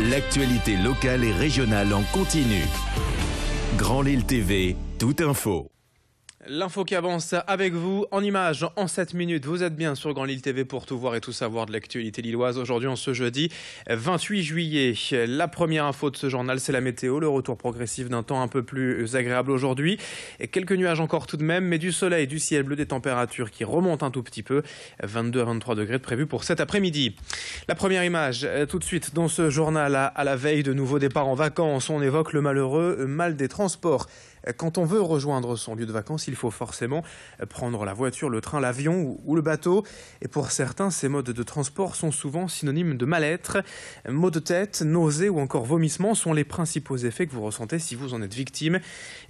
L'actualité locale et régionale en continu. Grand Lille TV, toute info. L'info qui avance avec vous en images en 7 minutes. Vous êtes bien sur Grand Lille TV pour tout voir et tout savoir de l'actualité lilloise. Aujourd'hui, en ce jeudi 28 juillet, la première info de ce journal, c'est la météo. Le retour progressif d'un temps un peu plus agréable aujourd'hui. Et quelques nuages encore tout de même, mais du soleil, du ciel bleu, des températures qui remontent un tout petit peu. 22 à 23 degrés de prévu pour cet après-midi. La première image, tout de suite, dans ce journal, à la veille de nouveaux départs en vacances, on évoque le malheureux mal des transports. Quand on veut rejoindre son lieu de vacances, il faut forcément prendre la voiture, le train, l'avion ou le bateau. Et pour certains, ces modes de transport sont souvent synonymes de mal-être. Maux de tête, nausées ou encore vomissements sont les principaux effets que vous ressentez si vous en êtes victime.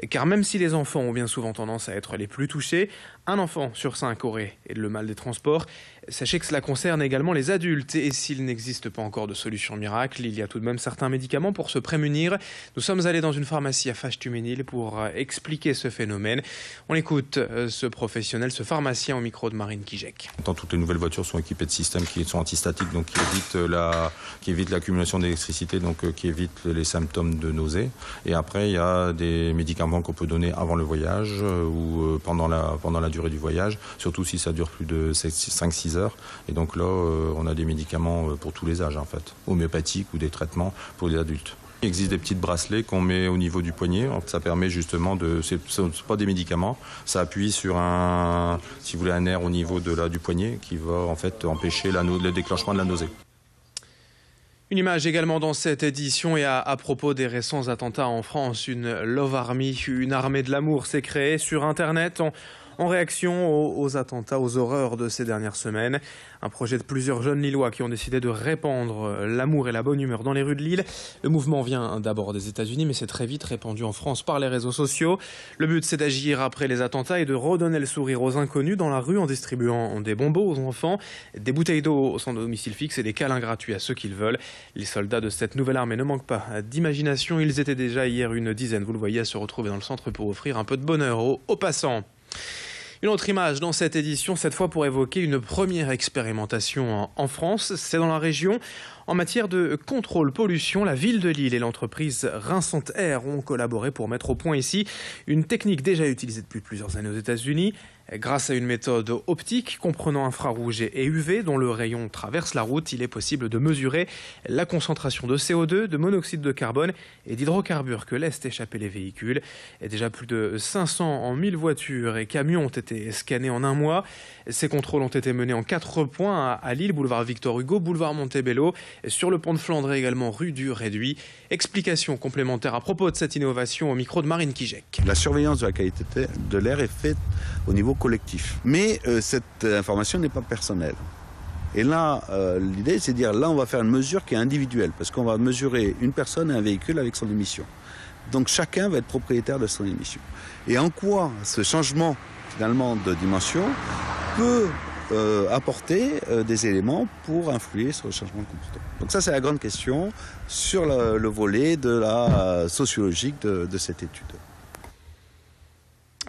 Car même si les enfants ont bien souvent tendance à être les plus touchés, un enfant sur 5 aurait le mal des transports. Sachez que cela concerne également les adultes. Et s'il n'existe pas encore de solution miracle, il y a tout de même certains médicaments pour se prémunir. Nous sommes allés dans une pharmacie à Fâche-Tuménil pour expliquer ce phénomène. On écoute ce professionnel, ce pharmacien au micro de Marine Kijek. Toutes les nouvelles voitures sont équipées de systèmes qui sont antistatiques, donc qui évitent l'accumulation d'électricité, donc qui évitent les symptômes de nausée. Et après, il y a des médicaments qu'on peut donner avant le voyage ou pendant la durée du voyage, surtout si ça dure plus de 5-6 heures. Et donc là, on a des médicaments pour tous les âges, en fait, homéopathiques ou des traitements pour les adultes. Il existe des petits bracelets qu'on met au niveau du poignet. Ça permet justement c'est pas des médicaments. Ça appuie sur un nerf au niveau du poignet qui va en fait empêcher le déclenchement de la nausée. Une image également dans cette édition et à propos des récents attentats en France. Une Love Army, une armée de l'amour s'est créée sur Internet en réaction aux attentats, aux horreurs de ces dernières semaines. Un projet de plusieurs jeunes Lillois qui ont décidé de répandre l'amour et la bonne humeur dans les rues de Lille. Le mouvement vient d'abord des États-Unis, mais c'est très vite répandu en France par les réseaux sociaux. Le but, c'est d'agir après les attentats et de redonner le sourire aux inconnus dans la rue en distribuant des bonbons aux enfants, des bouteilles d'eau sans domicile fixe et des câlins gratuits à ceux qui le veulent. Les soldats de cette nouvelle armée ne manquent pas d'imagination. Ils étaient déjà hier une dizaine, vous le voyez, à se retrouver dans le centre pour offrir un peu de bonheur aux passants. Une autre image dans cette édition, cette fois pour évoquer une première expérimentation en France. C'est dans la région. En matière de contrôle pollution, la ville de Lille et l'entreprise Rinçante Air ont collaboré pour mettre au point ici une technique déjà utilisée depuis plusieurs années aux États-Unis. Grâce à une méthode optique comprenant infrarouge et UV dont le rayon traverse la route, il est possible de mesurer la concentration de CO2, de monoxyde de carbone et d'hydrocarbures que laissent échapper les véhicules. Et déjà plus de 500 en 1000 voitures et camions ont été scannés en un mois. Ces contrôles ont été menés en 4 points à Lille, boulevard Victor Hugo, boulevard Montebello, sur le pont de Flandre également rue du Réduit. Explication complémentaire à propos de cette innovation au micro de Marine Kijek. La surveillance de la qualité de l'air est faite au niveau collectif. Mais cette information n'est pas personnelle. Et là, l'idée, c'est de dire, là, on va faire une mesure qui est individuelle, parce qu'on va mesurer une personne et un véhicule avec son émission. Donc chacun va être propriétaire de son émission. Et en quoi ce changement, finalement, de dimension peut apporter des éléments pour influer sur le changement de comportement. Donc ça, c'est la grande question sur le volet de la sociologique de cette étude.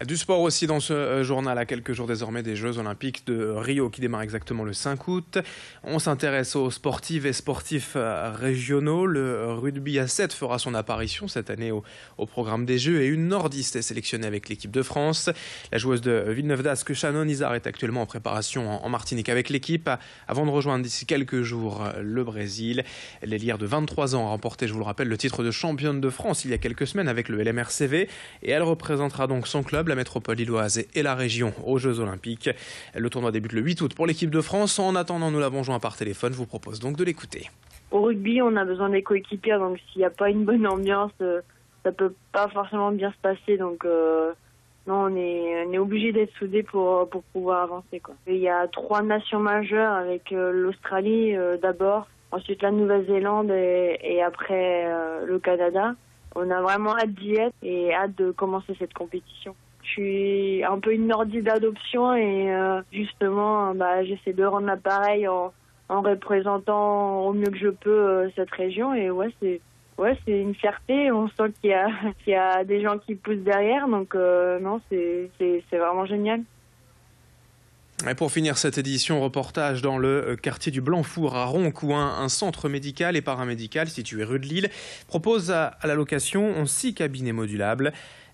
Du sport aussi dans ce journal, à quelques jours désormais des Jeux Olympiques de Rio qui démarrent exactement le 5 août. On s'intéresse aux sportives et sportifs régionaux. Le rugby à 7 fera son apparition cette année au programme des Jeux et une nordiste est sélectionnée avec l'équipe de France. La joueuse de Villeneuve-d'Ascq, Shannon Izard, est actuellement en préparation en Martinique avec l'équipe avant de rejoindre d'ici quelques jours le Brésil. L'ailière de 23 ans a remporté, je vous le rappelle, le titre de championne de France il y a quelques semaines avec le LMRCV et elle représentera donc son club, la métropole lilloise et la région aux Jeux Olympiques. Le tournoi débute le 8 août pour l'équipe de France. En attendant, nous l'avons joint par téléphone. Je vous propose donc de l'écouter. Au rugby, on a besoin des coéquipiers, donc s'il n'y a pas une bonne ambiance, ça peut pas forcément bien se passer. Donc non, on est obligé d'être soudés pour pouvoir avancer, quoi. Et il y a 3 nations majeures avec l'Australie d'abord, ensuite la Nouvelle-Zélande et après le Canada. On a vraiment hâte d'y être et hâte de commencer cette compétition. Je suis un peu une nordiste d'adoption et justement, j'essaie de rendre l'appareil en représentant au mieux que je peux cette région. Et c'est une fierté. On sent qu'il y a des gens qui poussent derrière. Donc non, c'est vraiment génial. Et pour finir cette édition, reportage dans le quartier du Blanc-Four à Ronc, où un centre médical et paramédical situé rue de Lille propose à la location 6 cabinets modulables.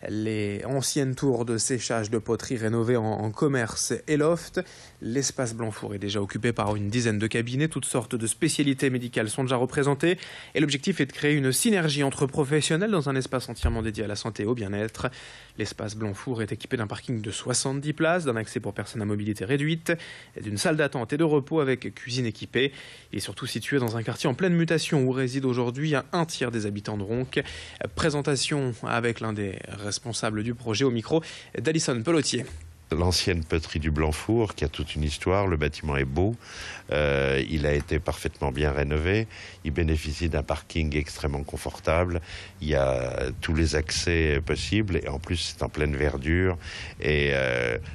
Les anciennes tours de séchage de poterie rénovées en commerce et loft. L'espace Blanc-Four est déjà occupé par une dizaine de cabinets. Toutes sortes de spécialités médicales sont déjà représentées. Et l'objectif est de créer une synergie entre professionnels dans un espace entièrement dédié à la santé et au bien-être. L'espace Blanc-Four est équipé d'un parking de 70 places, d'un accès pour personnes à mobilité réduite, d'une salle d'attente et de repos avec cuisine équipée. Il est surtout situé dans un quartier en pleine mutation où réside aujourd'hui un tiers des habitants de Ronc. Présentation avec l'un des responsable du projet au micro d'Alison Pelotier. L'ancienne poterie du Blanc-Four qui a toute une histoire, le bâtiment est beau, il a été parfaitement bien rénové, il bénéficie d'un parking extrêmement confortable, il y a tous les accès possibles et en plus c'est en pleine verdure et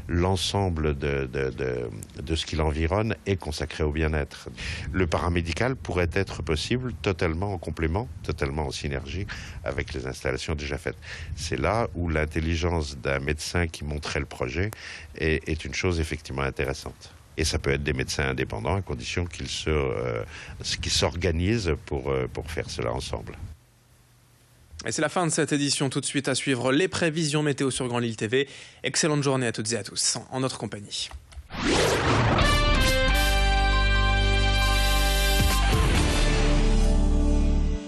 l'ensemble de ce qui l'environne est consacré au bien-être. Le paramédical pourrait être possible totalement en complément, totalement en synergie avec les installations déjà faites. C'est là où l'intelligence d'un médecin qui montrait le projet est une chose effectivement intéressante. Et ça peut être des médecins indépendants à condition qu'ils s'organisent pour faire cela ensemble. Et c'est la fin de cette édition. Tout de suite à suivre les prévisions météo sur Grand Lille TV. Excellente journée à toutes et à tous en notre compagnie.